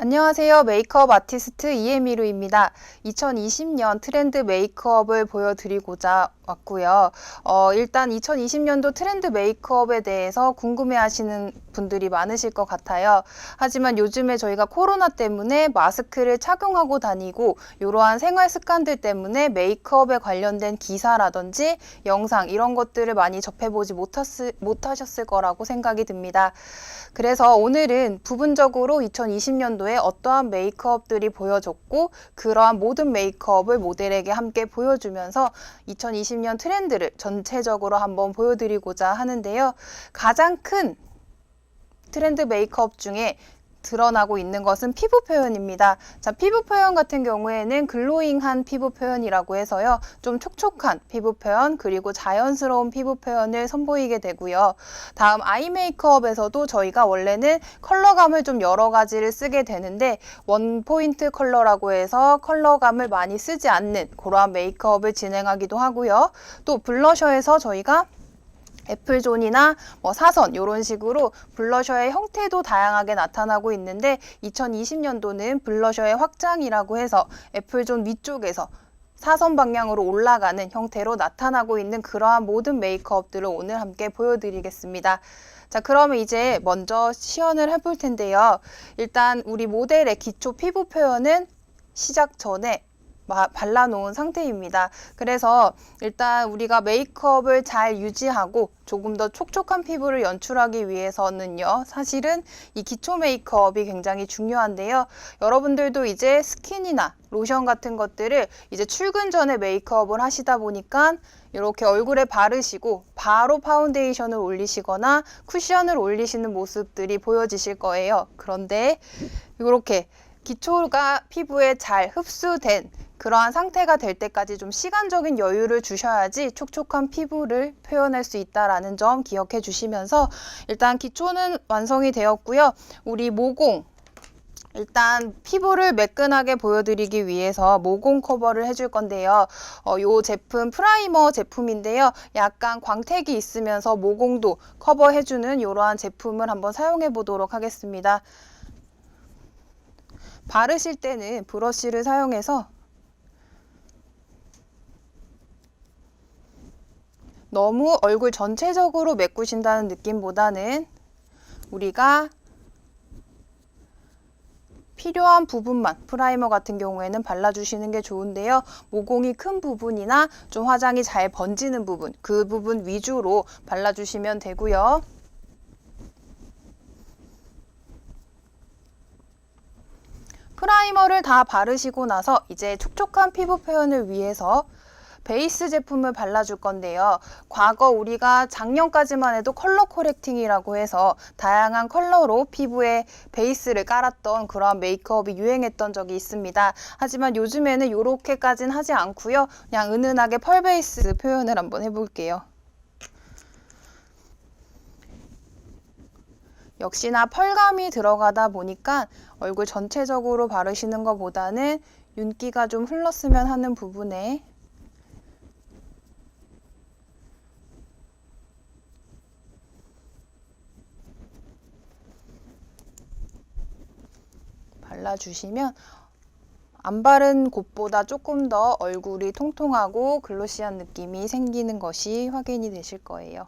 안녕하세요. 메이크업 아티스트 이혜미루입니다. 2020년 트렌드 메이크업을 보여드리고자 왔고요. 일단 2020년도 트렌드 메이크업에 대해서 궁금해하시는 분들이 많으실 것 같아요. 하지만 요즘에 저희가 코로나 때문에 마스크를 착용하고 다니고 이러한 생활 습관들 때문에 메이크업에 관련된 기사라든지 영상 이런 것들을 많이 접해보지 못하셨을 거라고 생각이 듭니다. 그래서 오늘은 부분적으로 2020년도에 어떠한 메이크업들이 보여졌고 그러한 모든 메이크업을 모델에게 함께 보여주면서 2020년 트렌드를 전체적으로 한번 보여드리고자 하는데요. 가장 큰 트렌드 메이크업 중에 드러나고 있는 것은 피부 표현입니다. 자, 피부 표현 같은 경우에는 글로잉한 피부 표현이라고 해서요. 좀 촉촉한 피부 표현 그리고 자연스러운 피부 표현을 선보이게 되고요. 다음 아이 메이크업에서도 저희가 원래는 컬러감을 좀 여러 가지를 쓰게 되는데 원 포인트 컬러라고 해서 컬러감을 많이 쓰지 않는 그러한 메이크업을 진행하기도 하고요. 또 블러셔에서 저희가 애플존이나 사선 이런 식으로 블러셔의 형태도 다양하게 나타나고 있는데 2020년도는 블러셔의 확장이라고 해서 애플존 위쪽에서 사선 방향으로 올라가는 형태로 나타나고 있는 그러한 모든 메이크업들을 오늘 함께 보여드리겠습니다. 자, 그러면 이제 먼저 시연을 해볼 텐데요. 일단 우리 모델의 기초 피부 표현은 시작 전에 발라놓은 상태입니다. 그래서 일단 우리가 메이크업을 잘 유지하고 조금 더 촉촉한 피부를 연출하기 위해서는요, 사실은 이 기초 메이크업이 굉장히 중요한데요. 여러분들도 이제 스킨이나 로션 같은 것들을 이제 출근 전에 메이크업을 하시다 보니까 이렇게 얼굴에 바르시고 바로 파운데이션을 올리시거나 쿠션을 올리시는 모습들이 보여지실 거예요. 그런데 이렇게 기초가 피부에 잘 흡수된 그러한 상태가 될 때까지 좀 시간적인 여유를 주셔야지 촉촉한 피부를 표현할 수 있다는 점 기억해 주시면서 일단 기초는 완성이 되었고요. 우리 모공, 일단 피부를 매끈하게 보여드리기 위해서 모공 커버를 해줄 건데요. 이 제품 프라이머 제품인데요. 약간 광택이 있으면서 모공도 커버해주는 이러한 제품을 한번 사용해 보도록 하겠습니다. 바르실 때는 브러쉬를 사용해서 너무 얼굴 전체적으로 메꾸신다는 느낌보다는 우리가 필요한 부분만 프라이머 같은 경우에는 발라주시는 게 좋은데요. 모공이 큰 부분이나 좀 화장이 잘 번지는 부분, 그 부분 위주로 발라주시면 되고요. 프라이머를 다 바르시고 나서 이제 촉촉한 피부 표현을 위해서 베이스 제품을 발라줄 건데요. 과거 우리가 작년까지만 해도 컬러 코렉팅이라고 해서 다양한 컬러로 피부에 베이스를 깔았던 그런 메이크업이 유행했던 적이 있습니다. 하지만 요즘에는 이렇게까지는 하지 않고요. 그냥 은은하게 펄 베이스 표현을 한번 해볼게요. 역시나 펄감이 들어가다 보니까 얼굴 전체적으로 바르시는 것보다는 윤기가 좀 흘렀으면 하는 부분에 발라주시면 안 바른 곳보다 조금 더 얼굴이 통통하고 글로시한 느낌이 생기는 것이 확인이 되실 거예요.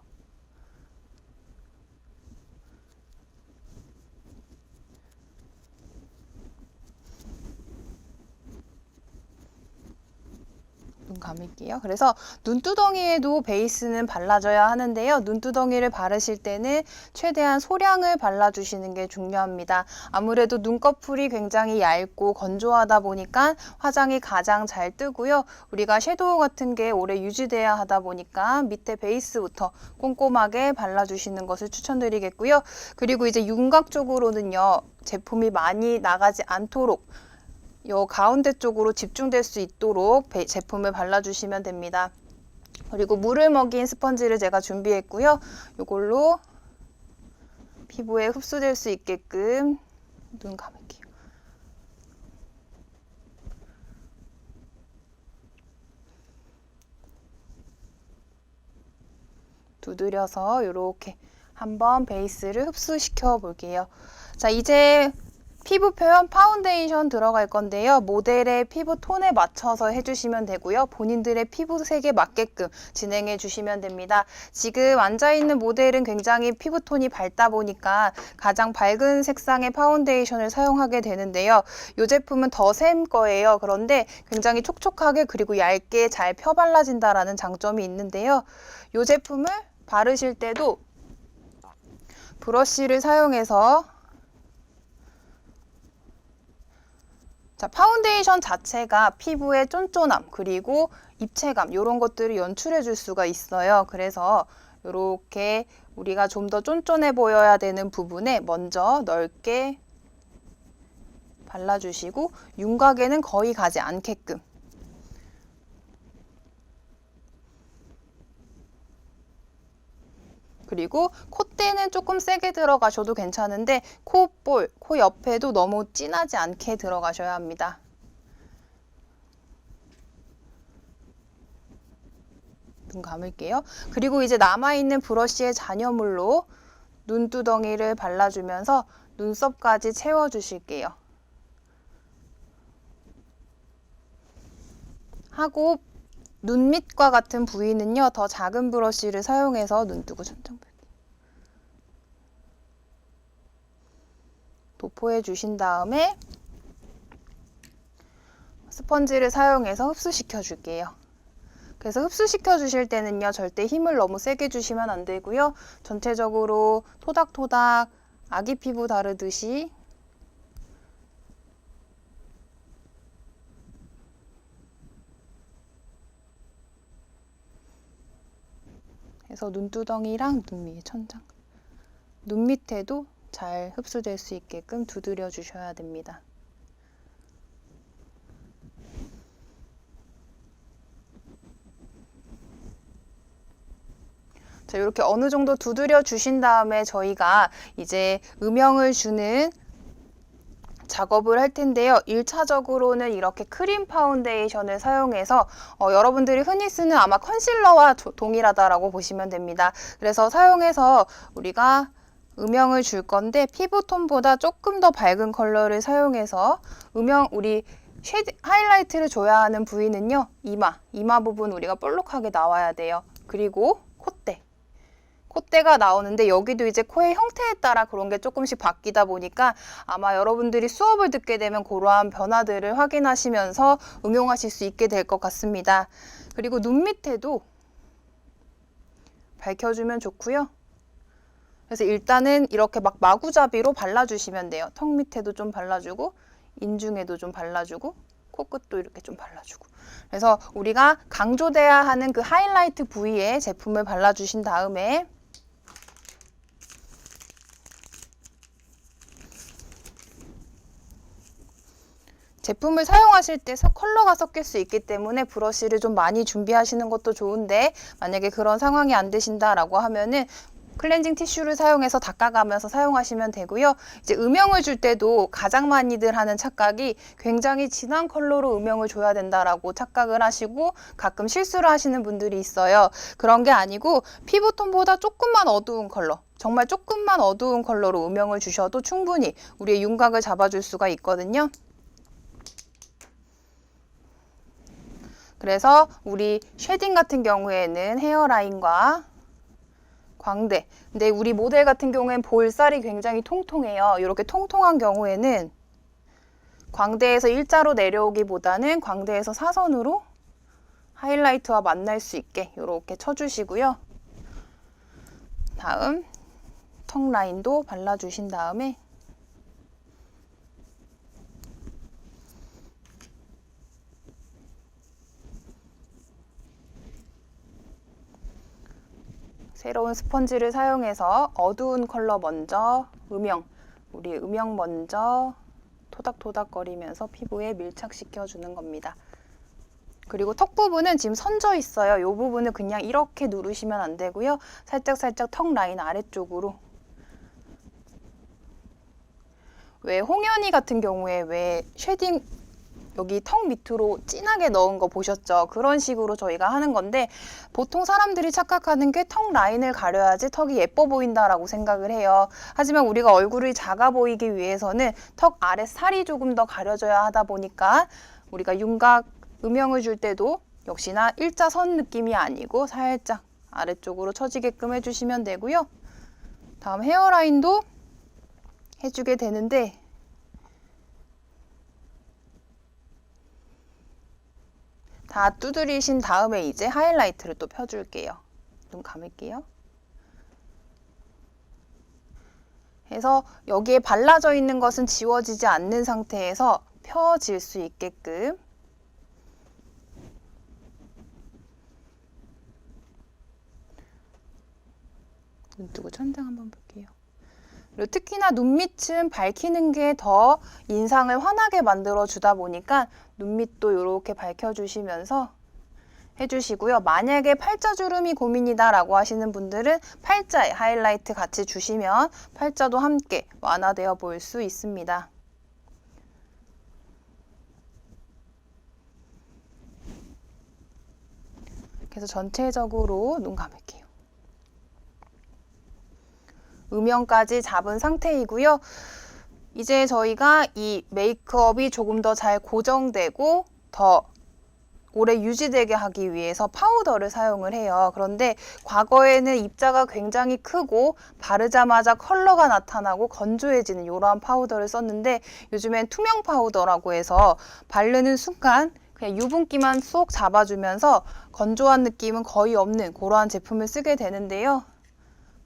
눈 감을게요. 그래서 눈두덩이에도 베이스는 발라줘야 하는데요. 눈두덩이를 바르실 때는 최대한 소량을 발라주시는 게 중요합니다. 아무래도 눈꺼풀이 굉장히 얇고 건조하다 보니까 화장이 가장 잘 뜨고요. 우리가 섀도우 같은 게 오래 유지돼야 하다 보니까 밑에 베이스부터 꼼꼼하게 발라주시는 것을 추천드리겠고요. 그리고 이제 윤곽 쪽으로는요. 제품이 많이 나가지 않도록 요 가운데 쪽으로 집중될 수 있도록 제품을 발라주시면 됩니다. 그리고 물을 먹인 스펀지를 제가 준비했고요. 이걸로 피부에 흡수될 수 있게끔 눈 감을게요. 두드려서 이렇게 한번 베이스를 흡수시켜 볼게요. 자, 이제 피부 표현 파운데이션 들어갈 건데요. 모델의 피부 톤에 맞춰서 해주시면 되고요. 본인들의 피부색에 맞게끔 진행해 주시면 됩니다. 지금 앉아있는 모델은 굉장히 피부톤이 밝다 보니까 가장 밝은 색상의 파운데이션을 사용하게 되는데요. 이 제품은 더 샘 거예요. 그런데 굉장히 촉촉하게 그리고 얇게 잘 펴발라진다라는 장점이 있는데요. 이 제품을 바르실 때도 브러쉬를 사용해서 자, 파운데이션 자체가 피부의 쫀쫀함 그리고 입체감 이런 것들을 연출해 줄 수가 있어요. 그래서 이렇게 우리가 좀 더 쫀쫀해 보여야 되는 부분에 먼저 넓게 발라주시고 윤곽에는 거의 가지 않게끔 그리고 콧대는 조금 세게 들어가셔도 괜찮은데 콧볼, 코 옆에도 너무 진하지 않게 들어가셔야 합니다. 눈 감을게요. 그리고 이제 남아있는 브러쉬의 잔여물로 눈두덩이를 발라주면서 눈썹까지 채워주실게요. 하고 눈 밑과 같은 부위는요, 더 작은 브러쉬를 사용해서 눈두구 천장 도포해 주신 다음에 스펀지를 사용해서 흡수시켜 줄게요. 그래서 흡수시켜 주실 때는요, 절대 힘을 너무 세게 주시면 안 되고요. 전체적으로 토닥토닥 아기 피부 다루듯이 그래서 눈두덩이랑 눈 위에 천장, 눈 밑에도 잘 흡수될 수 있게끔 두드려 주셔야 됩니다. 자, 이렇게 어느 정도 두드려 주신 다음에 저희가 이제 음영을 주는 작업을 할 텐데요. 1차적으로는 이렇게 크림 파운데이션을 사용해서 여러분들이 흔히 쓰는 아마 컨실러와 동일하다라고 보시면 됩니다. 그래서 사용해서 우리가 음영을 줄 건데 피부톤보다 조금 더 밝은 컬러를 사용해서 우리 하이라이트를 줘야 하는 부위는요. 이마 부분 우리가 볼록하게 나와야 돼요. 그리고 콧대가 나오는데 여기도 이제 코의 형태에 따라 그런 게 조금씩 바뀌다 보니까 아마 여러분들이 수업을 듣게 되면 그러한 변화들을 확인하시면서 응용하실 수 있게 될 것 같습니다. 그리고 눈 밑에도 밝혀주면 좋고요. 그래서 일단은 이렇게 막 마구잡이로 발라주시면 돼요. 턱 밑에도 좀 발라주고 인중에도 좀 발라주고 코끝도 이렇게 좀 발라주고 그래서 우리가 강조돼야 하는 그 하이라이트 부위에 제품을 발라주신 다음에 제품을 사용하실 때 컬러가 섞일 수 있기 때문에 브러쉬를 좀 많이 준비하시는 것도 좋은데 만약에 그런 상황이 안 되신다라고 하면은 클렌징 티슈를 사용해서 닦아가면서 사용하시면 되고요. 이제 음영을 줄 때도 가장 많이들 하는 착각이 굉장히 진한 컬러로 음영을 줘야 된다라고 착각을 하시고 가끔 실수를 하시는 분들이 있어요. 그런 게 아니고 피부톤보다 조금만 어두운 컬러, 정말 조금만 어두운 컬러로 음영을 주셔도 충분히 우리의 윤곽을 잡아줄 수가 있거든요. 그래서 우리 쉐딩 같은 경우에는 헤어라인과 광대. 근데 우리 모델 같은 경우엔 볼살이 굉장히 통통해요. 이렇게 통통한 경우에는 광대에서 일자로 내려오기보다는 광대에서 사선으로 하이라이트와 만날 수 있게 이렇게 쳐주시고요. 다음 턱 라인도 발라주신 다음에 새로운 스펀지를 사용해서 어두운 컬러 먼저 우리 음영 먼저 토닥토닥거리면서 피부에 밀착시켜 주는 겁니다. 그리고 턱 부분은 지금 선져 있어요. 이 부분은 그냥 이렇게 누르시면 안 되고요. 살짝살짝 턱 라인 아래쪽으로. 왜 홍현이 같은 경우에 왜 쉐딩 여기 턱 밑으로 진하게 넣은 거 보셨죠? 그런 식으로 저희가 하는 건데 보통 사람들이 착각하는 게 턱 라인을 가려야지 턱이 예뻐 보인다라고 생각을 해요. 하지만 우리가 얼굴이 작아 보이기 위해서는 턱 아래 살이 조금 더 가려져야 하다 보니까 우리가 윤곽 음영을 줄 때도 역시나 일자선 느낌이 아니고 살짝 아래쪽으로 처지게끔 해주시면 되고요. 다음 헤어라인도 해주게 되는데 다 두드리신 다음에 이제 하이라이트를 또 펴줄게요. 눈 감을게요. 해서 여기에 발라져 있는 것은 지워지지 않는 상태에서 펴질 수 있게끔 눈 뜨고 천장 한번 볼게요. 그리고 특히나 눈밑은 밝히는 게 더 인상을 환하게 만들어 주다 보니까 눈밑도 이렇게 밝혀주시면서 해주시고요. 만약에 팔자주름이 고민이다라고 하시는 분들은 팔자에 하이라이트 같이 주시면 팔자도 함께 완화되어 보일 수 있습니다. 그래서 전체적으로 눈 감을게요. 음영까지 잡은 상태이고요. 이제 저희가 이 메이크업이 조금 더 잘 고정되고 더 오래 유지되게 하기 위해서 파우더를 사용을 해요. 그런데 과거에는 입자가 굉장히 크고 바르자마자 컬러가 나타나고 건조해지는 이러한 파우더를 썼는데 요즘엔 투명 파우더라고 해서 바르는 순간 그냥 유분기만 쏙 잡아주면서 건조한 느낌은 거의 없는 그러한 제품을 쓰게 되는데요.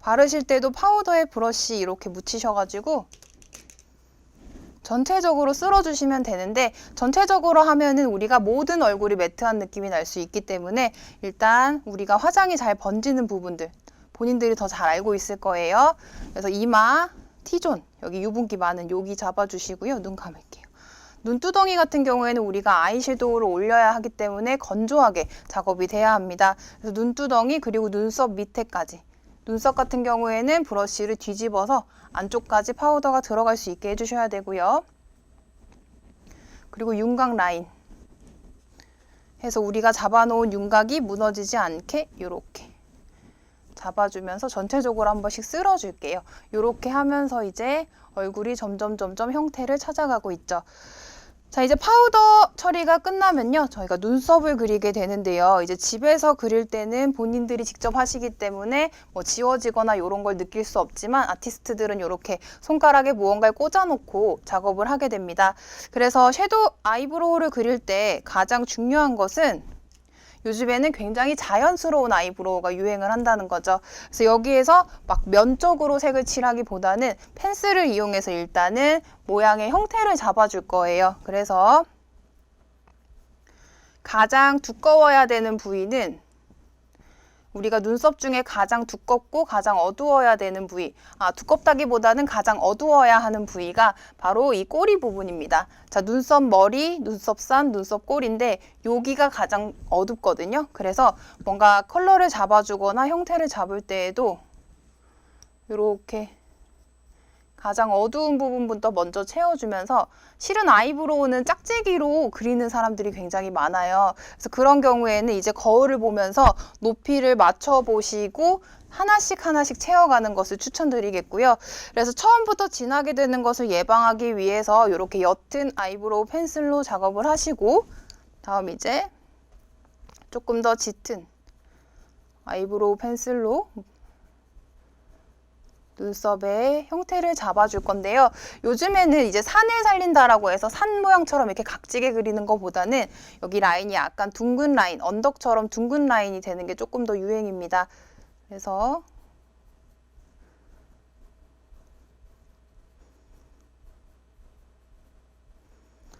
바르실 때도 파우더에 브러쉬 이렇게 묻히셔가지고 전체적으로 쓸어주시면 되는데 전체적으로 하면은 우리가 모든 얼굴이 매트한 느낌이 날 수 있기 때문에 일단 우리가 화장이 잘 번지는 부분들 본인들이 더 잘 알고 있을 거예요. 그래서 이마, T존, 여기 유분기 많은 여기 잡아주시고요. 눈 감을게요. 눈두덩이 같은 경우에는 우리가 아이섀도우를 올려야 하기 때문에 건조하게 작업이 돼야 합니다. 그래서 눈두덩이 그리고 눈썹 밑에까지 눈썹 같은 경우에는 브러쉬를 뒤집어서 안쪽까지 파우더가 들어갈 수 있게 해주셔야 되고요. 그리고 윤곽 라인 해서 우리가 잡아놓은 윤곽이 무너지지 않게 이렇게 잡아주면서 전체적으로 한 번씩 쓸어줄게요. 이렇게 하면서 이제 얼굴이 점점 형태를 찾아가고 있죠. 자, 이제 파우더 처리가 끝나면요. 저희가 눈썹을 그리게 되는데요. 이제 집에서 그릴 때는 본인들이 직접 하시기 때문에 뭐 지워지거나 이런 걸 느낄 수 없지만 아티스트들은 이렇게 손가락에 무언가를 꽂아놓고 작업을 하게 됩니다. 그래서 섀도우 아이브로우를 그릴 때 가장 중요한 것은 요즘에는 굉장히 자연스러운 아이브로우가 유행을 한다는 거죠. 그래서 여기에서 막 면적으로 색을 칠하기보다는 펜슬을 이용해서 일단은 모양의 형태를 잡아줄 거예요. 그래서 가장 두꺼워야 되는 부위는 우리가 눈썹 중에 가장 두껍고 가장 어두워야 되는 부위, 두껍다기보다는 가장 어두워야 하는 부위가 바로 이 꼬리 부분입니다. 자, 눈썹 머리, 눈썹산, 눈썹 꼬리인데 여기가 가장 어둡거든요. 그래서 뭔가 컬러를 잡아주거나 형태를 잡을 때에도 이렇게 가장 어두운 부분부터 먼저 채워주면서 실은 아이브로우는 짝재기로 그리는 사람들이 굉장히 많아요. 그래서 그런 경우에는 이제 거울을 보면서 높이를 맞춰보시고 하나씩 채워가는 것을 추천드리겠고요. 그래서 처음부터 진하게 되는 것을 예방하기 위해서 이렇게 옅은 아이브로우 펜슬로 작업을 하시고 다음 이제 조금 더 짙은 아이브로우 펜슬로 눈썹의 형태를 잡아줄 건데요. 요즘에는 이제 산을 살린다라고 해서 산 모양처럼 이렇게 각지게 그리는 것보다는 여기 라인이 약간 둥근 라인, 언덕처럼 둥근 라인이 되는 게 조금 더 유행입니다. 그래서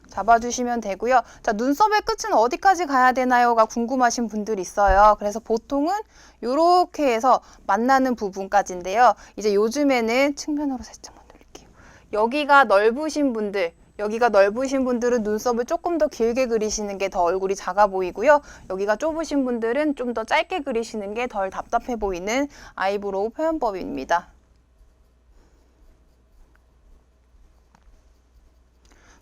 잡아주시면 되고요. 자, 눈썹의 끝은 어디까지 가야 되나요가 궁금하신 분들이 있어요. 그래서 보통은 이렇게 해서 만나는 부분까지인데요. 이제 요즘에는 측면으로 살짝만 돌릴게요. 여기가 넓으신 분들은 눈썹을 조금 더 길게 그리시는 게 더 얼굴이 작아 보이고요. 여기가 좁으신 분들은 좀 더 짧게 그리시는 게 덜 답답해 보이는 아이브로우 표현법입니다.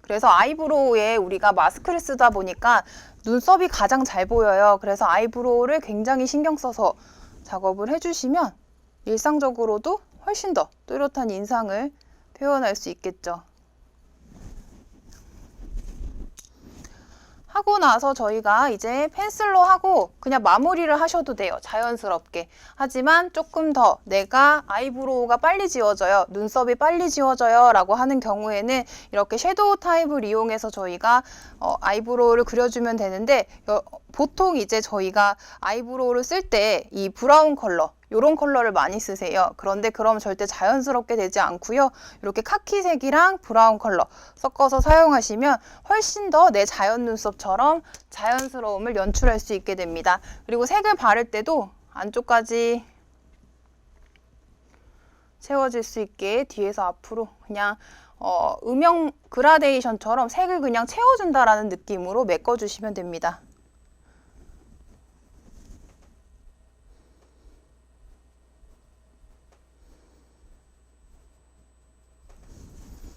그래서 아이브로우에 우리가 마스크를 쓰다 보니까 눈썹이 가장 잘 보여요. 그래서 아이브로우를 굉장히 신경 써서 작업을 해주시면 일상적으로도 훨씬 더 뚜렷한 인상을 표현할 수 있겠죠. 하고 나서 저희가 이제 펜슬로 하고 그냥 마무리를 하셔도 돼요. 자연스럽게. 하지만 조금 더 내가 아이브로우가 빨리 지워져요. 눈썹이 빨리 지워져요. 라고 하는 경우에는 이렇게 섀도우 타입을 이용해서 저희가 아이브로우를 그려주면 되는데 보통 이제 저희가 아이브로우를 쓸 때 이 브라운 컬러 이런 컬러를 많이 쓰세요. 그런데 그럼 절대 자연스럽게 되지 않고요. 이렇게 카키색이랑 브라운 컬러 섞어서 사용하시면 훨씬 더 내 자연 눈썹처럼 자연스러움을 연출할 수 있게 됩니다. 그리고 색을 바를 때도 안쪽까지 채워질 수 있게 뒤에서 앞으로 그냥 음영 그라데이션처럼 색을 그냥 채워준다라는 느낌으로 메꿔주시면 됩니다.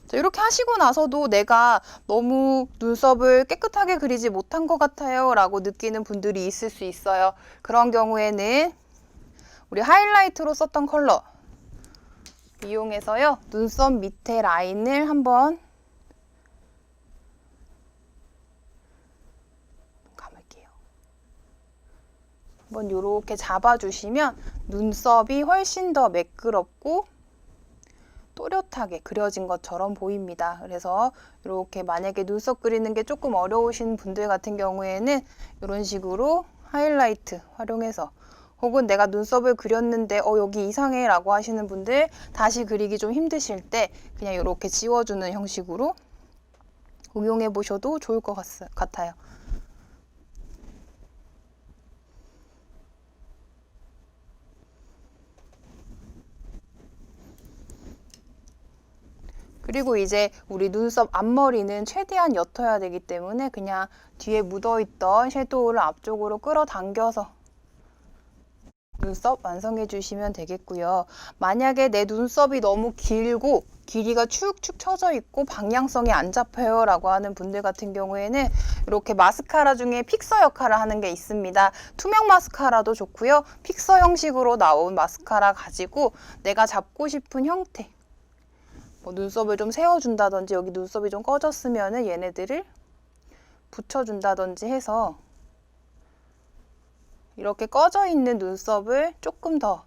자, 이렇게 하시고 나서도 내가 너무 눈썹을 깨끗하게 그리지 못한 것 같아요 라고 느끼는 분들이 있을 수 있어요. 그런 경우에는 우리 하이라이트로 썼던 컬러 이용해서요, 눈썹 밑에 라인을 한번 감을게요. 한번 이렇게 잡아주시면 눈썹이 훨씬 더 매끄럽고 또렷하게 그려진 것처럼 보입니다. 그래서 이렇게 만약에 눈썹 그리는 게 조금 어려우신 분들 같은 경우에는 이런 식으로 하이라이트 활용해서, 혹은 내가 눈썹을 그렸는데 여기 이상해 라고 하시는 분들, 다시 그리기 좀 힘드실 때 그냥 이렇게 지워주는 형식으로 응용해 보셔도 좋을 것 같아요. 그리고 이제 우리 눈썹 앞머리는 최대한 옅어야 되기 때문에 그냥 뒤에 묻어있던 섀도우를 앞쪽으로 끌어당겨서 눈썹 완성해 주시면 되겠고요. 만약에 내 눈썹이 너무 길고 길이가 축축 처져 있고 방향성이 안 잡혀요 라고 하는 분들 같은 경우에는 이렇게 마스카라 중에 픽서 역할을 하는 게 있습니다. 투명 마스카라도 좋고요. 픽서 형식으로 나온 마스카라 가지고 내가 잡고 싶은 형태, 눈썹을 좀 세워준다든지 여기 눈썹이 좀 꺼졌으면 얘네들을 붙여준다든지 해서 이렇게 꺼져 있는 눈썹을 조금 더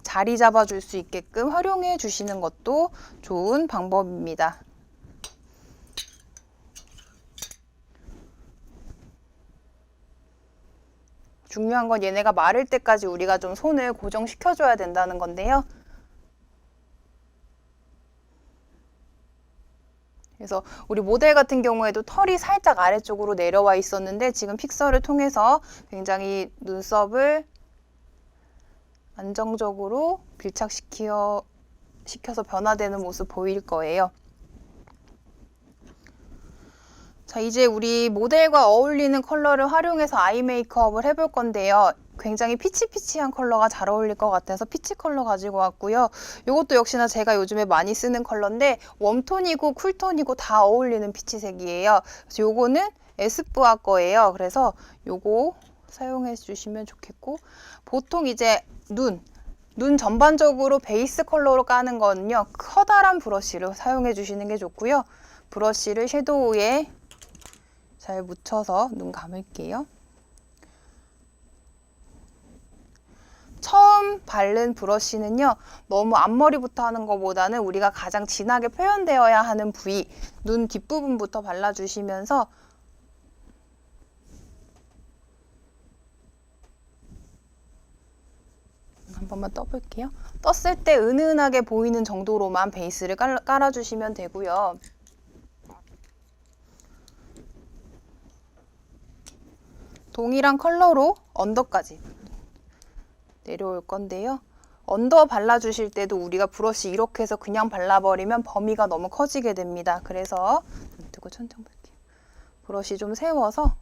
자리 잡아줄 수 있게끔 활용해 주시는 것도 좋은 방법입니다. 중요한 건 얘네가 마를 때까지 우리가 좀 손을 고정시켜줘야 된다는 건데요. 그래서 우리 모델 같은 경우에도 털이 살짝 아래쪽으로 내려와 있었는데 지금 픽서를 통해서 굉장히 눈썹을 안정적으로 밀착시켜서 변화되는 모습 보일 거예요. 자, 이제 우리 모델과 어울리는 컬러를 활용해서 아이 메이크업을 해볼 건데요. 굉장히 피치피치한 컬러가 잘 어울릴 것 같아서 피치 컬러 가지고 왔고요. 이것도 역시나 제가 요즘에 많이 쓰는 컬러인데 웜톤이고 쿨톤이고 다 어울리는 피치색이에요. 그래서 요거는 에스쁘아 거예요. 그래서 요거 사용해 주시면 좋겠고, 보통 이제 눈 전반적으로 베이스 컬러로 까는 거는요, 커다란 브러쉬를 사용해 주시는 게 좋고요. 브러쉬를 섀도우에 잘 묻혀서 눈 감을게요. 처음 바른 브러쉬는요, 너무 앞머리부터 하는 것보다는 우리가 가장 진하게 표현되어야 하는 부위, 눈 뒷부분부터 발라주시면서 한 번만 떠볼게요. 떴을 때 은은하게 보이는 정도로만 베이스를 깔아주시면 되고요. 동일한 컬러로 언더까지 내려올 건데요. 언더 발라주실 때도 우리가 브러쉬 이렇게 해서 그냥 발라버리면 범위가 너무 커지게 됩니다. 그래서 눈 뜨고 천천히 볼게요. 브러쉬 좀 세워서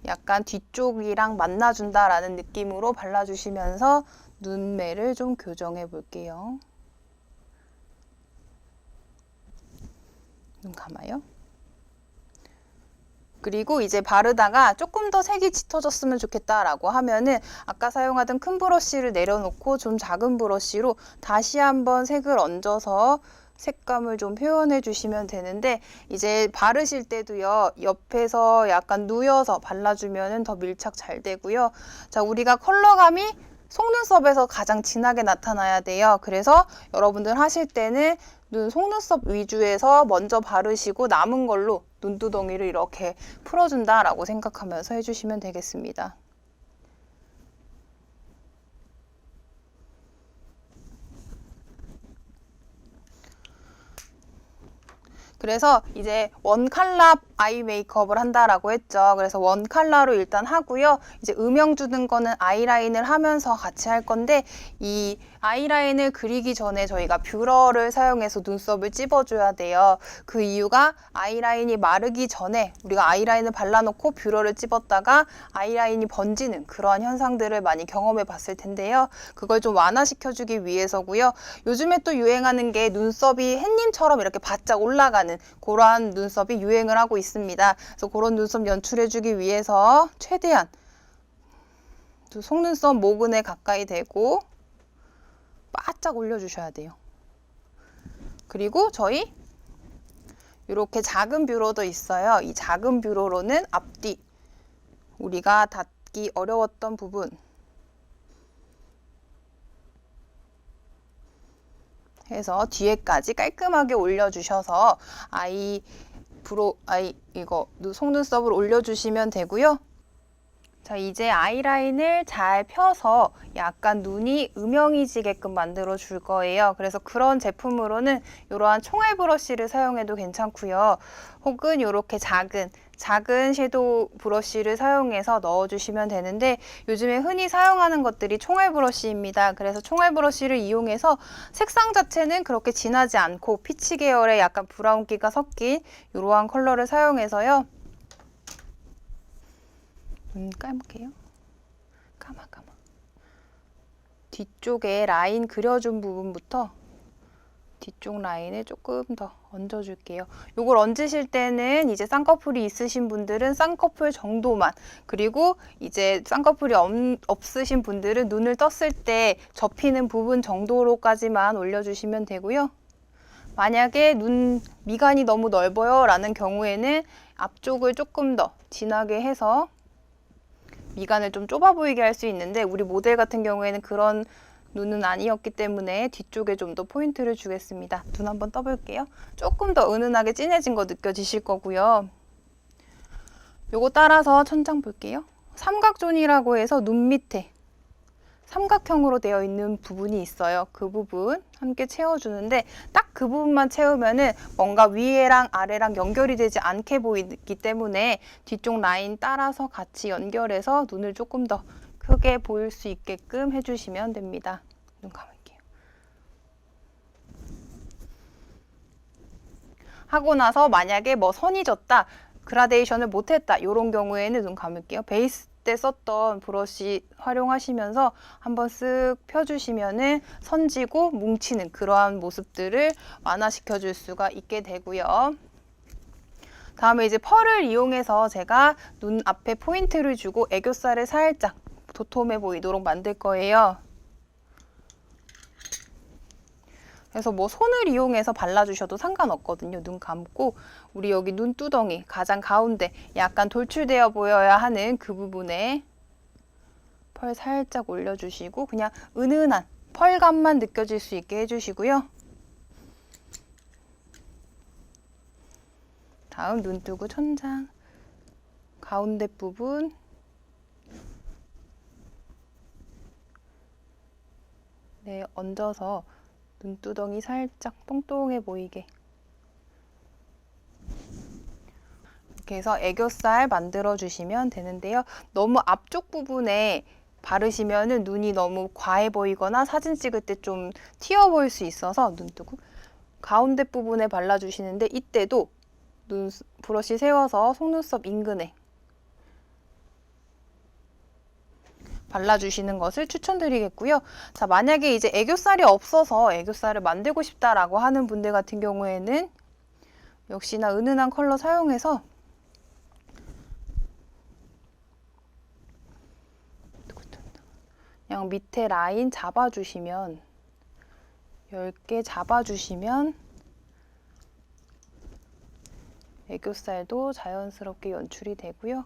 약간 뒤쪽이랑 만나준다라는 느낌으로 발라주시면서 눈매를 좀 교정해 볼게요. 눈 감아요. 그리고 이제 바르다가 조금 더 색이 짙어졌으면 좋겠다라고 하면은 아까 사용하던 큰 브러쉬를 내려놓고 좀 작은 브러쉬로 다시 한번 색을 얹어서 색감을 좀 표현해 주시면 되는데, 이제 바르실 때도요, 옆에서 약간 누여서 발라주면 더 밀착 잘 되고요. 자, 우리가 컬러감이 속눈썹에서 가장 진하게 나타나야 돼요. 그래서 여러분들 하실 때는 눈 속눈썹 위주에서 먼저 바르시고 남은 걸로 눈두덩이를 이렇게 풀어준다라고 생각하면서 해주시면 되겠습니다. 그래서 이제 원 컬러 아이 메이크업을 한다라고 했죠. 그래서 원 컬러로 일단 하고요. 이제 음영 주는 거는 아이라인을 하면서 같이 할 건데, 이 아이라인을 그리기 전에 저희가 뷰러를 사용해서 눈썹을 찝어줘야 돼요. 그 이유가 아이라인이 마르기 전에 우리가 아이라인을 발라놓고 뷰러를 찝었다가 아이라인이 번지는 그러한 현상들을 많이 경험해 봤을 텐데요. 그걸 좀 완화시켜주기 위해서고요. 요즘에 또 유행하는 게 눈썹이 햇님처럼 이렇게 바짝 올라가는 그러한 눈썹이 유행을 하고 있습니다. 그래서 그런 눈썹 연출해주기 위해서 최대한 속눈썹 모근에 가까이 대고 바짝 올려주셔야 돼요. 그리고 저희 이렇게 작은 뷰러도 있어요. 이 작은 뷰러로는 앞뒤 우리가 닿기 어려웠던 부분 해서 뒤에까지 깔끔하게 올려주셔서 이거 속눈썹을 올려주시면 되고요. 자, 이제 아이라인을 잘 펴서 약간 눈이 음영이지게끔 만들어 줄 거예요. 그래서 그런 제품으로는 이러한 총알 브러쉬를 사용해도 괜찮고요. 혹은 이렇게 작은 섀도우 브러쉬를 사용해서 넣어주시면 되는데, 요즘에 흔히 사용하는 것들이 총알 브러쉬입니다. 그래서 총알 브러쉬를 이용해서 색상 자체는 그렇게 진하지 않고 피치 계열의 약간 브라운기가 섞인 이러한 컬러를 사용해서요. 눈 감을게요. 감아. 뒤쪽에 라인 그려준 부분부터 뒤쪽 라인에 조금 더 얹어줄게요. 이걸 얹으실 때는 이제 쌍꺼풀이 있으신 분들은 쌍꺼풀 정도만, 그리고 이제 쌍꺼풀이 없으신 분들은 눈을 떴을 때 접히는 부분 정도로까지만 올려주시면 되고요. 만약에 눈 미간이 너무 넓어요 라는 경우에는 앞쪽을 조금 더 진하게 해서 미간을 좀 좁아 보이게 할 수 있는데, 우리 모델 같은 경우에는 그런 눈은 아니었기 때문에 뒤쪽에 좀 더 포인트를 주겠습니다. 눈 한번 떠볼게요. 조금 더 은은하게 진해진 거 느껴지실 거고요. 요거 따라서 천장 볼게요. 삼각존이라고 해서 눈 밑에 삼각형으로 되어 있는 부분이 있어요. 그 부분 함께 채워주는데, 딱 그 부분만 채우면은 뭔가 위에랑 아래랑 연결이 되지 않게 보이기 때문에 뒤쪽 라인 따라서 같이 연결해서 눈을 조금 더 크게 보일 수 있게끔 해주시면 됩니다. 눈 감을게요. 하고 나서 만약에 뭐 선이 졌다, 그라데이션을 못했다, 이런 경우에는 눈 감을게요. 베이스 때 썼던 브러쉬 활용하시면서 한번 쓱 펴주시면은 선지고 뭉치는 그러한 모습들을 완화시켜 줄 수가 있게 되고요. 다음에 이제 펄을 이용해서 제가 눈 앞에 포인트를 주고 애교살을 살짝 도톰해 보이도록 만들 거예요. 그래서 뭐 손을 이용해서 발라주셔도 상관없거든요. 눈 감고 우리 여기 눈두덩이 가장 가운데 약간 돌출되어 보여야 하는 그 부분에 펄 살짝 올려주시고 그냥 은은한 펄감만 느껴질 수 있게 해주시고요. 다음 눈두구 천장 가운데 부분 얹어서 눈두덩이 살짝 똥똥해 보이게 이렇게 해서 애교살 만들어 주시면 되는데요. 너무 앞쪽 부분에 바르시면은 눈이 너무 과해 보이거나 사진 찍을 때 좀 튀어 보일 수 있어서 눈두구 가운데 부분에 발라주시는데, 이때도 눈 브러쉬 세워서 속눈썹 인근에 발라주시는 것을 추천드리겠고요. 자, 만약에 이제 애교살이 없어서 애교살을 만들고 싶다라고 하는 분들 같은 경우에는 역시나 은은한 컬러 사용해서 그냥 밑에 라인 잡아주시면 10개 잡아주시면 애교살도 자연스럽게 연출이 되고요.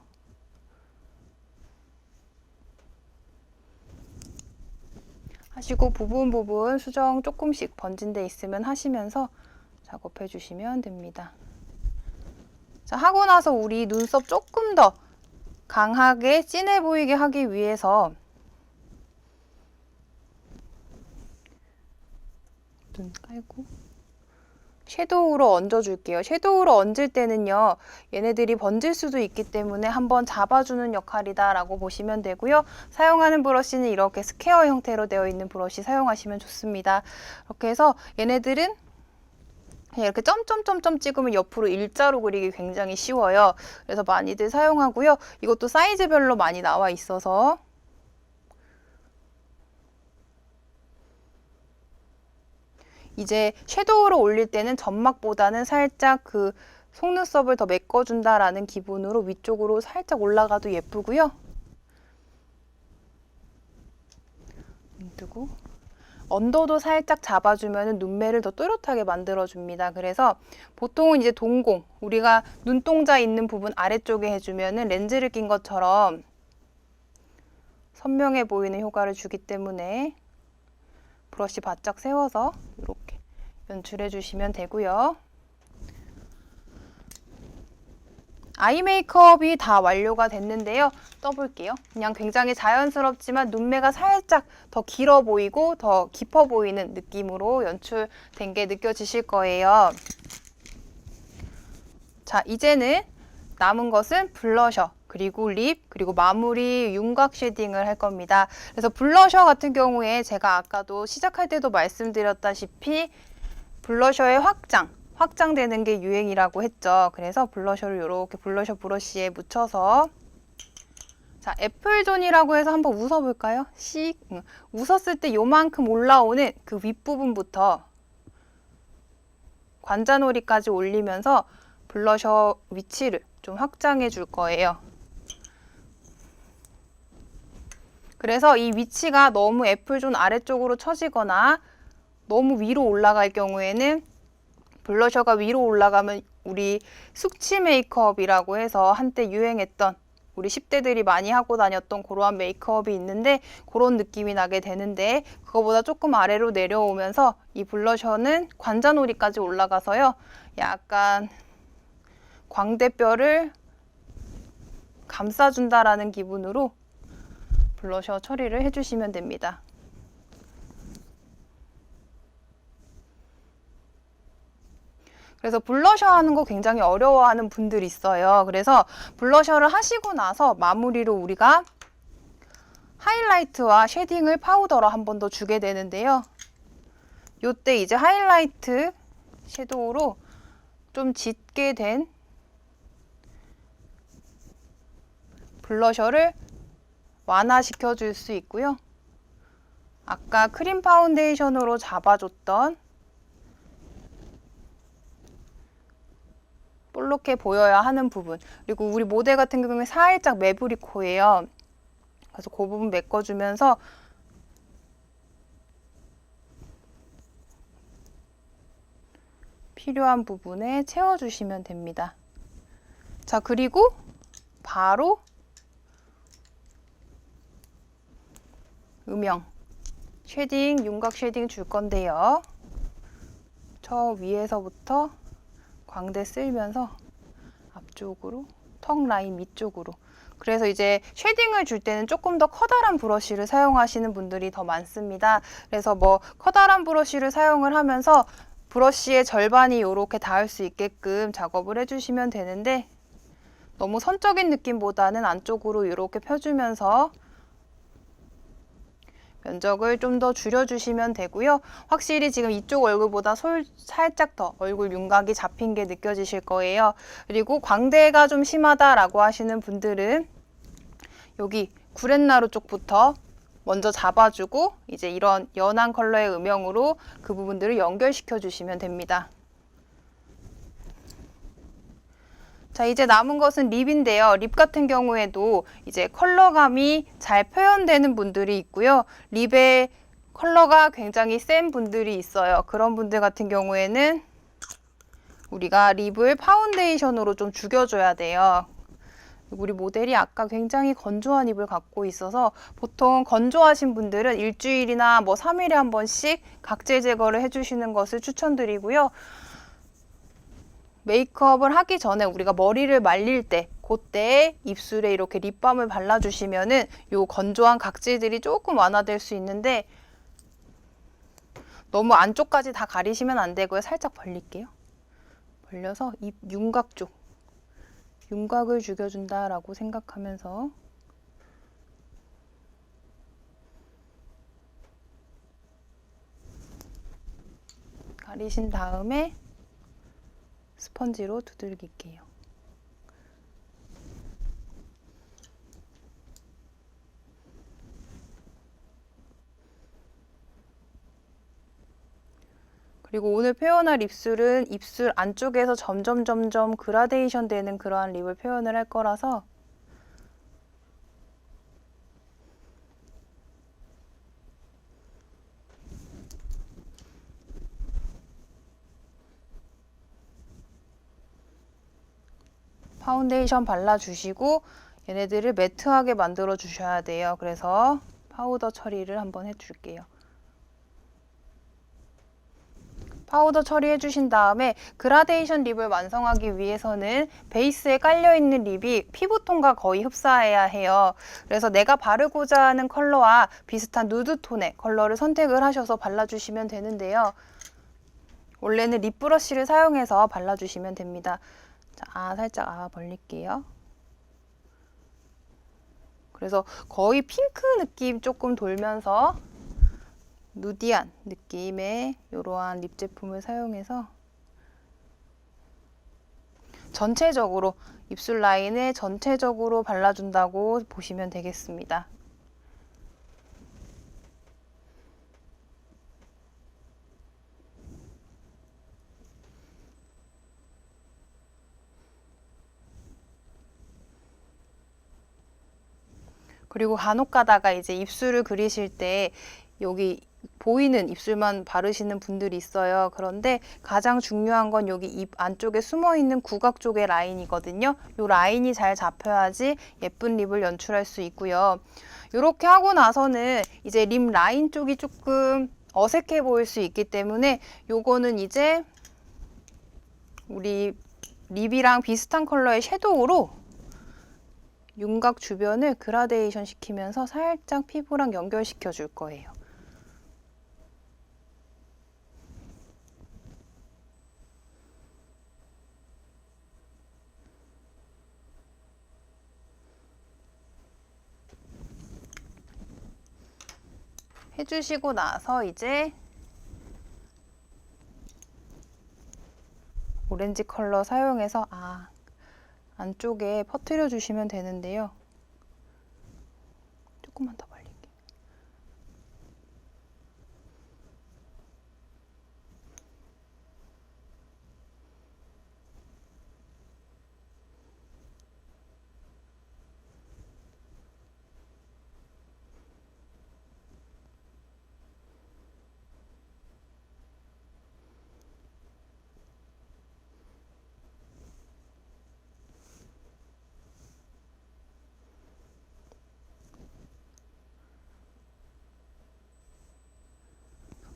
하시고 부분 수정 조금씩 번진 데 있으면 하시면서 작업해 주시면 됩니다. 자, 하고 나서 우리 눈썹 조금 더 강하게 진해 보이게 하기 위해서 눈 깔고 섀도우로 얹어줄게요. 섀도우로 얹을 때는요, 얘네들이 번질 수도 있기 때문에 한번 잡아주는 역할이다 라고 보시면 되고요. 사용하는 브러쉬는 이렇게 스퀘어 형태로 되어 있는 브러쉬 사용하시면 좋습니다. 이렇게 해서 얘네들은 그냥 이렇게 점점점점 찍으면 옆으로 일자로 그리기 굉장히 쉬워요. 그래서 많이들 사용하고요. 이것도 사이즈별로 많이 나와 있어서 이제 섀도우로 올릴 때는 점막보다는 살짝 그 속눈썹을 더 메꿔준다라는 기분으로 위쪽으로 살짝 올라가도 예쁘고요. 눈 뜨고 언더도 살짝 잡아주면 눈매를 더 또렷하게 만들어줍니다. 그래서 보통은 이제 동공, 우리가 눈동자 있는 부분 아래쪽에 해주면 렌즈를 낀 것처럼 선명해 보이는 효과를 주기 때문에 브러쉬 바짝 세워서 이렇게 연출해 주시면 되고요. 아이 메이크업이 다 완료가 됐는데요. 떠볼게요. 그냥 굉장히 자연스럽지만 눈매가 살짝 더 길어 보이고 더 깊어 보이는 느낌으로 연출된 게 느껴지실 거예요. 자, 이제는 남은 것은 블러셔, 그리고 립, 그리고 마무리 윤곽 쉐딩을 할 겁니다. 그래서 블러셔 같은 경우에 제가 아까도 시작할 때도 말씀드렸다시피 블러셔의 확장되는 게 유행이라고 했죠. 그래서 블러셔를 이렇게 블러셔 브러쉬에 묻혀서 자, 애플존이라고 해서 한번 웃어볼까요? 웃었을 때 요만큼 올라오는 그 윗부분부터 관자놀이까지 올리면서 블러셔 위치를 좀 확장해 줄 거예요. 그래서 이 위치가 너무 애플존 아래쪽으로 처지거나 너무 위로 올라갈 경우에는 블러셔가 위로 올라가면 우리 숙취 메이크업이라고 해서 한때 유행했던 우리 10대들이 많이 하고 다녔던 그러한 메이크업이 있는데 그런 느낌이 나게 되는데 그거보다 조금 아래로 내려오면서 이 블러셔는 관자놀이까지 올라가서요. 약간 광대뼈를 감싸준다라는 기분으로 블러셔 처리를 해주시면 됩니다. 그래서 블러셔 하는 거 굉장히 어려워하는 분들이 있어요. 그래서 블러셔를 하시고 나서 마무리로 우리가 하이라이트와 쉐딩을 파우더로 한 번 더 주게 되는데요. 요때 이제 하이라이트 섀도우로 좀 짙게 된 블러셔를 완화시켜 줄 수 있고요. 아까 크림 파운데이션으로 잡아줬던 볼록해 보여야 하는 부분, 그리고 우리 모델 같은 경우에 살짝 매부리 코예요. 그래서 그 부분 메꿔주면서 필요한 부분에 채워주시면 됩니다. 자, 그리고 바로 음영 쉐딩, 윤곽 쉐딩 줄 건데요. 저 위에서부터 광대 쓸면서 앞쪽으로, 턱 라인 밑쪽으로. 그래서 이제 쉐딩을 줄 때는 조금 더 커다란 브러쉬를 사용하시는 분들이 더 많습니다. 그래서 뭐 커다란 브러쉬를 사용을 하면서 브러쉬의 절반이 이렇게 닿을 수 있게끔 작업을 해주시면 되는데 너무 선적인 느낌보다는 안쪽으로 이렇게 펴주면서 면적을 좀 더 줄여주시면 되고요. 확실히 지금 이쪽 얼굴보다 살짝 더 얼굴 윤곽이 잡힌 게 느껴지실 거예요. 그리고 광대가 좀 심하다라고 하시는 분들은 여기 구렛나루 쪽부터 먼저 잡아주고 이제 이런 연한 컬러의 음영으로 그 부분들을 연결시켜 주시면 됩니다. 자, 이제 남은 것은 립인데요. 립 같은 경우에도 이제 컬러감이 잘 표현되는 분들이 있고요. 립의 컬러가 굉장히 센 분들이 있어요. 그런 분들 같은 경우에는 우리가 립을 파운데이션으로 좀 죽여줘야 돼요. 우리 모델이 아까 굉장히 건조한 립을 갖고 있어서 보통 건조하신 분들은 일주일이나 뭐 3일에 한 번씩 각질 제거를 해주시는 것을 추천드리고요. 메이크업을 하기 전에 우리가 머리를 말릴 때 그때 입술에 이렇게 립밤을 발라주시면은 요 건조한 각질들이 조금 완화될 수 있는데 너무 안쪽까지 다 가리시면 안 되고요. 살짝 벌릴게요. 벌려서 입 윤곽 쪽, 윤곽을 죽여준다라고 생각하면서 가리신 다음에 스펀지로 두들길게요. 그리고 오늘 표현할 입술은 입술 안쪽에서 점점 그라데이션 되는 그러한 립을 표현을 할 거라서 파운데이션 발라주시고 얘네들을 매트하게 만들어 주셔야 돼요. 그래서 파우더 처리를 한번 해줄게요. 파우더 처리해 주신 다음에 그라데이션 립을 완성하기 위해서는 베이스에 깔려있는 립이 피부톤과 거의 흡사해야 해요. 그래서 내가 바르고자 하는 컬러와 비슷한 누드톤의 컬러를 선택을 하셔서 발라주시면 되는데요. 원래는 립 브러쉬를 사용해서 발라주시면 됩니다. 자, 살짝 벌릴게요. 그래서 거의 핑크 느낌 조금 돌면서 누디한 느낌의 이러한 립 제품을 사용해서 전체적으로 입술 라인에 전체적으로 발라준다고 보시면 되겠습니다. 그리고 간혹 가다가 이제 입술을 그리실 때 여기 보이는 입술만 바르시는 분들이 있어요. 그런데 가장 중요한 건 여기 입 안쪽에 숨어 있는 구각 쪽의 라인이거든요. 이 라인이 잘 잡혀야지 예쁜 립을 연출할 수 있고요. 이렇게 하고 나서는 이제 립 라인 쪽이 조금 어색해 보일 수 있기 때문에 요거는 이제 우리 립이랑 비슷한 컬러의 섀도우로 윤곽 주변을 그라데이션 시키면서 살짝 피부랑 연결시켜 줄 거예요. 해주시고 나서 이제 오렌지 컬러 사용해서 안쪽에 퍼뜨려 주시면 되는데요. 조금만 더 발릴게요.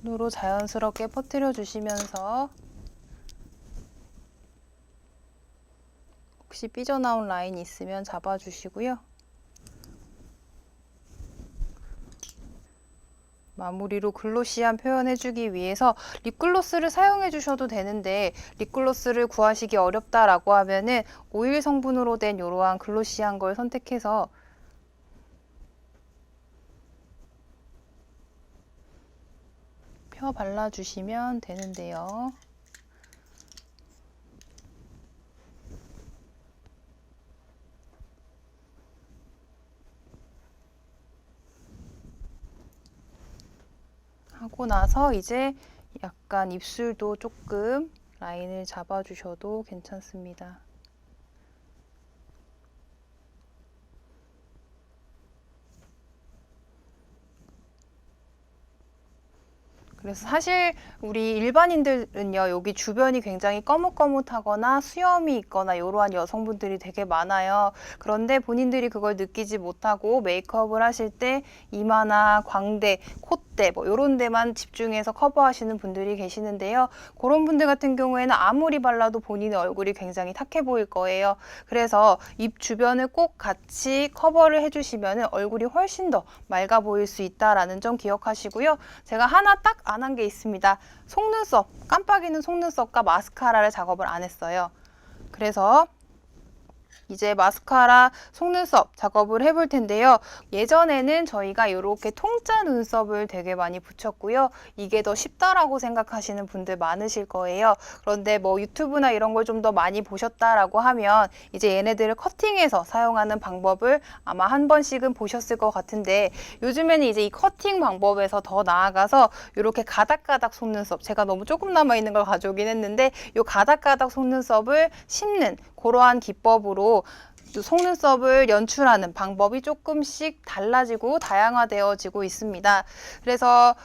손으로 자연스럽게 퍼뜨려 주시면서 혹시 삐져나온 라인 있으면 잡아주시고요. 마무리로 글로시한 표현해주기 위해서 립글로스를 사용해 주셔도 되는데 립글로스를 구하시기 어렵다라고 하면은 오일 성분으로 된 이러한 글로시한 걸 선택해서 펴 발라주시면 되는데요. 하고 나서 이제 약간 입술도 조금 라인을 잡아주셔도 괜찮습니다. 그래서 사실 우리 일반인들은요, 여기 주변이 굉장히 거뭇거뭇하거나 수염이 있거나 이러한 여성분들이 되게 많아요. 그런데 본인들이 그걸 느끼지 못하고 메이크업을 하실 때 이마나 광대, 콧대 뭐 이런 데만 집중해서 커버하시는 분들이 계시는데요. 그런 분들 같은 경우에는 아무리 발라도 본인의 얼굴이 굉장히 탁해 보일 거예요. 그래서 입 주변을 꼭 같이 커버를 해주시면 얼굴이 훨씬 더 맑아 보일 수 있다라는 점 기억하시고요. 제가 하나 딱 안 한 게 있습니다. 속눈썹, 깜빡이는 속눈썹과 마스카라를 작업을 안 했어요. 그래서 이제 마스카라, 속눈썹 작업을 해볼 텐데요. 예전에는 저희가 이렇게 통짜 눈썹을 되게 많이 붙였고요. 이게 더 쉽다라고 생각하시는 분들 많으실 거예요. 그런데 뭐 유튜브나 이런 걸 좀 더 많이 보셨다라고 하면 이제 얘네들을 커팅해서 사용하는 방법을 아마 한 번씩은 보셨을 것 같은데, 요즘에는 이제 이 커팅 방법에서 더 나아가서 이렇게 가닥가닥 속눈썹, 제가 너무 조금 남아있는 걸 가져오긴 했는데 이 가닥가닥 속눈썹을 심는 그러한 기법으로 속눈썹을 연출하는 방법이 조금씩 달라지고 다양화되어지고 있습니다. 그래서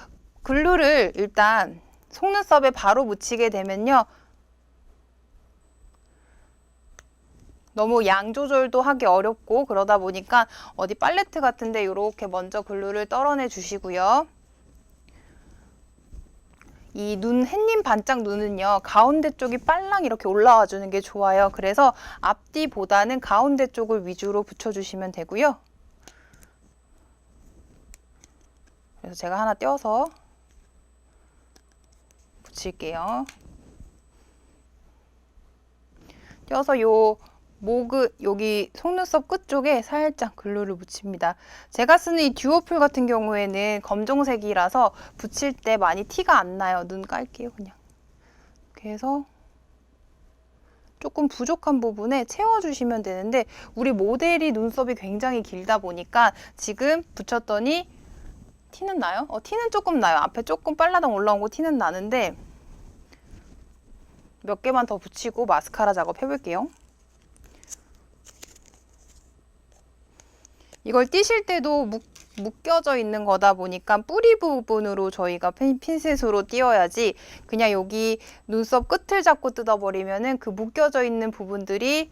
글루를 일단 속눈썹에 바로 묻히게 되면요, 너무 양 조절도 하기 어렵고 그러다 보니까 어디 팔레트 같은데 이렇게 먼저 글루를 떨어내 주시고요. 이 눈, 햇님 반짝 눈은요, 가운데 쪽이 빨랑 이렇게 올라와 주는 게 좋아요. 그래서 앞뒤보다는 가운데 쪽을 위주로 붙여주시면 되고요. 그래서 제가 하나 떼어서 붙일게요. 떼어서 요 여기 속눈썹 끝쪽에 살짝 글루를 묻힙니다. 제가 쓰는 이 듀오풀 같은 경우에는 검정색이라서 붙일 때 많이 티가 안 나요. 눈 깔게요, 그냥. 그래서 조금 부족한 부분에 채워주시면 되는데, 우리 모델이 눈썹이 굉장히 길다 보니까 지금 붙였더니 티는 나요? 티는 조금 나요. 앞에 조금 빨라당 올라온 거 티는 나는데, 몇 개만 더 붙이고 마스카라 작업 해볼게요. 이걸 띄실 때도 묶여져 있는 거다 보니까 뿌리 부분으로 저희가 핀셋으로 띄어야지, 그냥 여기 눈썹 끝을 잡고 뜯어버리면은 그 묶여져 있는 부분들이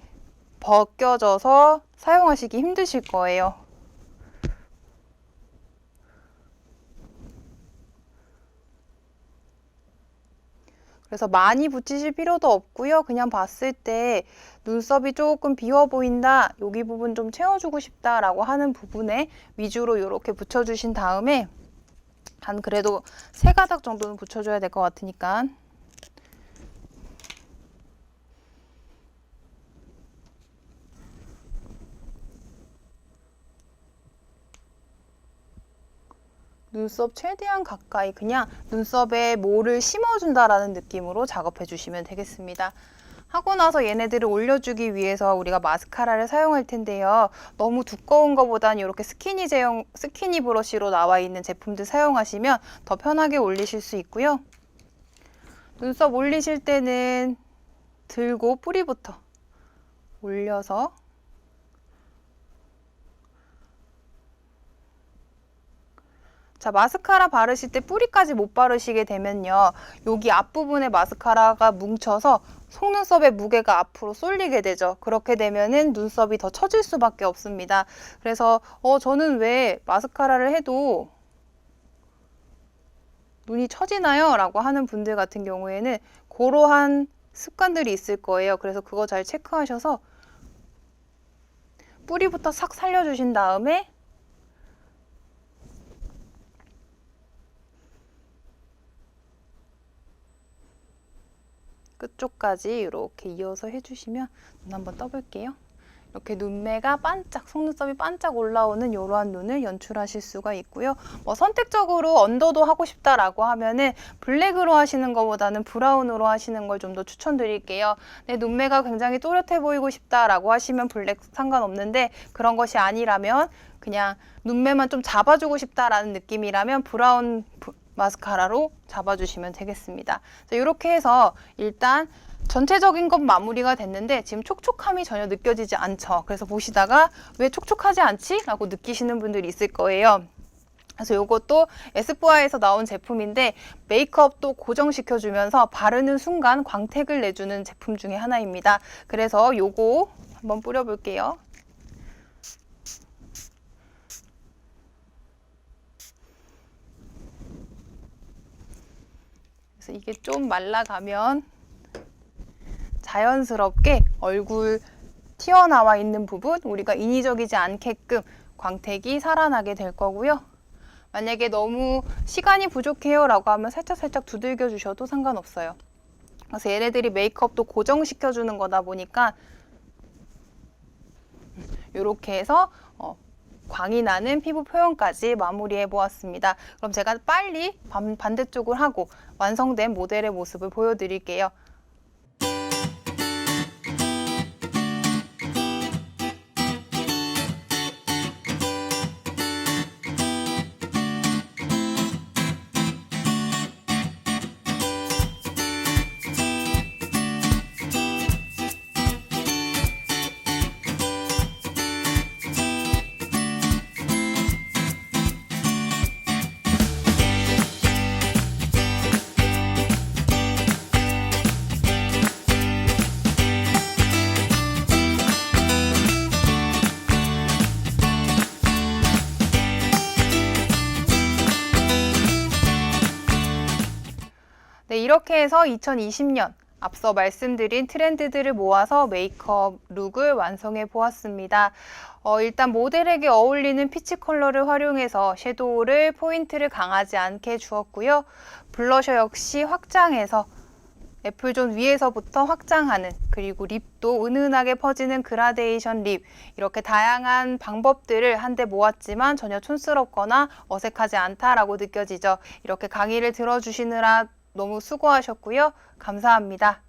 벗겨져서 사용하시기 힘드실 거예요. 그래서 많이 붙이실 필요도 없고요. 그냥 봤을 때 눈썹이 조금 비어 보인다, 여기 부분 좀 채워주고 싶다라고 하는 부분에 위주로 이렇게 붙여주신 다음에 한 그래도 3가닥 정도는 붙여줘야 될 것 같으니까. 눈썹 최대한 가까이 그냥 눈썹에 뭐를 심어준다라는 느낌으로 작업해 주시면 되겠습니다. 하고 나서 얘네들을 올려주기 위해서 우리가 마스카라를 사용할 텐데요. 너무 두꺼운 것보다는 이렇게 스키니 브러쉬로 나와 있는 제품들 사용하시면 더 편하게 올리실 수 있고요. 눈썹 올리실 때는 들고 뿌리부터 올려서, 자, 마스카라 바르실 때 뿌리까지 못 바르시게 되면요, 여기 앞부분에 마스카라가 뭉쳐서 속눈썹의 무게가 앞으로 쏠리게 되죠. 그렇게 되면은 눈썹이 더 처질 수밖에 없습니다. 그래서 저는 왜 마스카라를 해도 눈이 처지나요? 라고 하는 분들 같은 경우에는 그러한 습관들이 있을 거예요. 그래서 그거 잘 체크하셔서 뿌리부터 싹 살려주신 다음에 끝쪽까지 이렇게 이어서 해주시면, 눈 한번 떠볼게요. 이렇게 눈매가 반짝, 속눈썹이 반짝 올라오는 이러한 눈을 연출하실 수가 있고요. 뭐 선택적으로 언더도 하고 싶다라고 하면은 블랙으로 하시는 것보다는 브라운으로 하시는 걸 좀 더 추천드릴게요. 내 눈매가 굉장히 또렷해 보이고 싶다라고 하시면 블랙 상관없는데, 그런 것이 아니라면 그냥 눈매만 좀 잡아주고 싶다라는 느낌이라면 브라운 마스카라로 잡아주시면 되겠습니다. 자, 이렇게 해서 일단 전체적인 건 마무리가 됐는데 지금 촉촉함이 전혀 느껴지지 않죠. 그래서 보시다가 왜 촉촉하지 않지? 라고 느끼시는 분들이 있을 거예요. 그래서 이것도 에스쁘아에서 나온 제품인데 메이크업도 고정시켜주면서 바르는 순간 광택을 내주는 제품 중에 하나입니다. 그래서 요거 한번 뿌려볼게요. 그래서 이게 좀 말라가면 자연스럽게 얼굴 튀어나와 있는 부분, 우리가 인위적이지 않게끔 광택이 살아나게 될 거고요. 만약에 너무 시간이 부족해요 라고 하면 살짝 두들겨 주셔도 상관없어요. 그래서 얘네들이 메이크업도 고정시켜주는 거다 보니까 이렇게 해서 광이 나는 피부 표현까지 마무리해 보았습니다. 그럼 제가 빨리 반대쪽을 하고 완성된 모델의 모습을 보여드릴게요. 네, 이렇게 해서 2020년 앞서 말씀드린 트렌드들을 모아서 메이크업 룩을 완성해 보았습니다. 일단 모델에게 어울리는 피치 컬러를 활용해서 섀도우를 포인트를 강하지 않게 주었고요. 블러셔 역시 확장해서 애플존 위에서부터 확장하는, 그리고 립도 은은하게 퍼지는 그라데이션 립, 이렇게 다양한 방법들을 한데 모았지만 전혀 촌스럽거나 어색하지 않다라고 느껴지죠. 이렇게 강의를 들어주시느라 너무 수고하셨고요. 감사합니다.